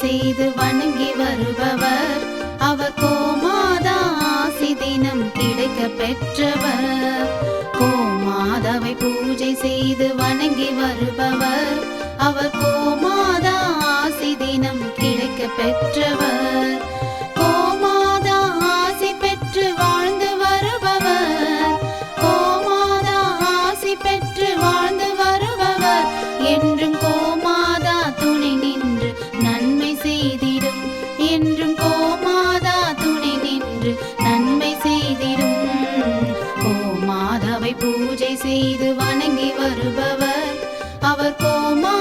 செய்து வணங்கி வருபவர். அவர் கோமாதா ஆசி தினம் கிடைக்க பெற்றவர். கோமாதாவை பூஜை செய்து வணங்கி வருபவர். அவர் கோமாதா ஆசி தினம் கிடைக்க பெற்றவர். கோமாதா ஆசி பெற்று வாழ்ந்து வருபவர். கோமாதா ஆசி பெற்று வாழ்ந்து வருபவர். என்றும் கோமாதா துணை நின்று நன்மை செய்திடும். என்றும் கோமாதா துணை நின்று நன்மை செய்திடும். கோமாதாவை பூஜை செய்து வணங்கி வருபவர். அவர் கோமா